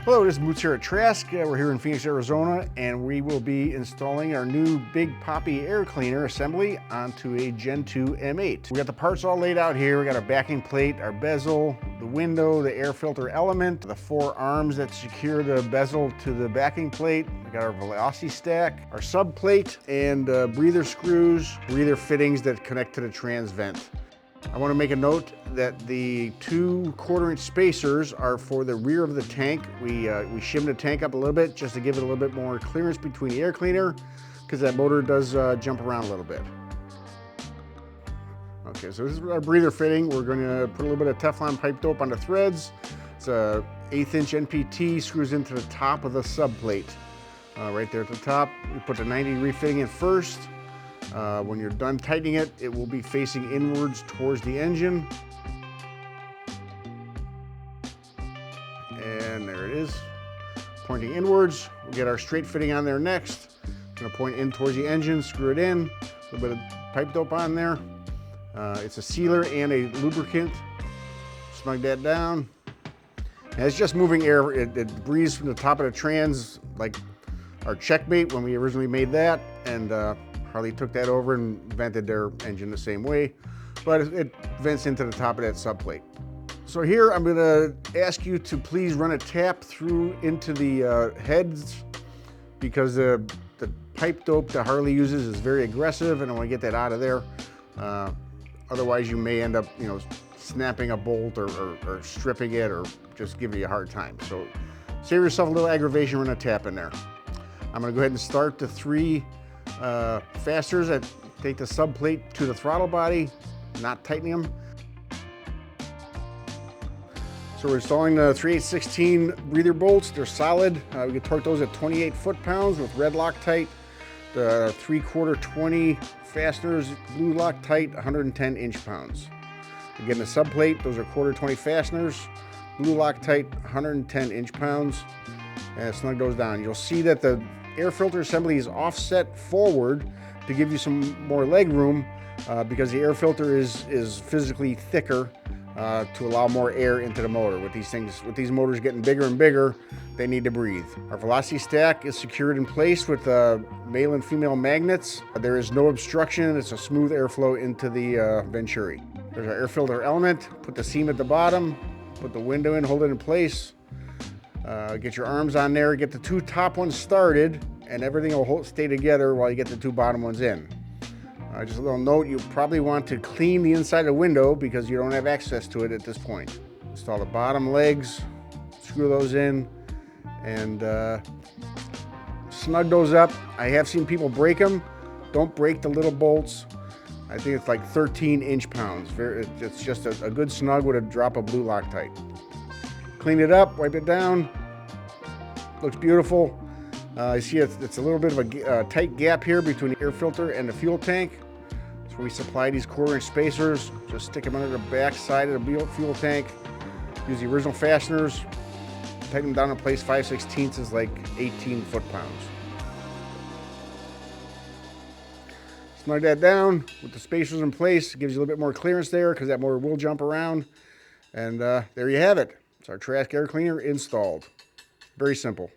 Hello, this is Moots here at Trask. We're here in Phoenix, Arizona, and we will be installing our new Big Papi Air Cleaner assembly onto a Gen 2 M8. We got the parts all laid out here. We got our backing plate, our bezel, the window, the air filter element, the 4 arms that secure the bezel to the backing plate. We got our velocity stack, our sub plate, and breather screws, breather fittings that connect to the trans vent. I want to make a note that the 2 1/4-inch spacers are for the rear of the tank. We shimmed the tank up a little bit just to give it a little bit more clearance between the air cleaner, because that motor does jump around a little bit. Okay, so this is our breather fitting. We're going to put a little bit of Teflon pipe dope on the threads. It's a 1/8-inch NPT, screws into the top of the sub plate. Right there at the top, we put the 90-degree fitting in first. When you're done tightening it, it will be facing inwards towards the engine. And there it is, pointing inwards. We'll get our straight fitting on there next. Gonna point in towards the engine, screw it in, a little bit of pipe dope on there. It's a sealer and a lubricant. Snug that down. And it's just moving air. It breathes from the top of the trans, like our checkmate when we originally made that. And Harley took that over and vented their engine the same way, but it vents into the top of that subplate. So here I'm gonna ask you to please run a tap through into the heads, because the pipe dope that Harley uses is very aggressive, and I wanna get that out of there. Otherwise you may end up, snapping a bolt or stripping it, or just giving you a hard time. So save yourself a little aggravation, run a tap in there. I'm gonna go ahead and start the 3 fasteners that take the sub plate to the throttle body, not tightening them. So we're installing the 3/8/16 breather bolts. They're solid. We can torque those at 28 foot-pounds with red Loctite. The 3/4 20 fasteners, blue Loctite, 110 inch-pounds. Again, the sub plate, those are 1/4 20 fasteners, blue Loctite, 110 inch-pounds. And snug those down. You'll see that the air filter assembly is offset forward to give you some more leg room, because the air filter is physically thicker to allow more air into the motor. With these motors getting bigger and bigger, they need to breathe. Our velocity stack is secured in place with male and female magnets. There is no obstruction. It's a smooth airflow into the venturi. There's our air filter element. Put the seam at the bottom, put the window in, hold it in place. Get your arms on there, get the 2 top ones started, and everything will stay together while you get the 2 bottom ones in. Just a little note, you probably want to clean the inside of the window because you don't have access to it at this point. Install the bottom legs, screw those in, and snug those up. I have seen people break them. Don't break the little bolts. I think it's like 13 inch-pounds. It's just a good snug with a drop of blue Loctite. Clean it up, wipe it down. Looks beautiful. You see it's a little bit of a tight gap here between the air filter and the fuel tank. So we supply these 1/4-inch spacers. Just stick them under the back side of the fuel tank. Use the original fasteners. Tighten them down in place. 5/16 is like 18 foot-pounds. Snug that down with the spacers in place. It gives you a little bit more clearance there because that motor will jump around. And there you have it. It's our Trask air cleaner installed. Very simple.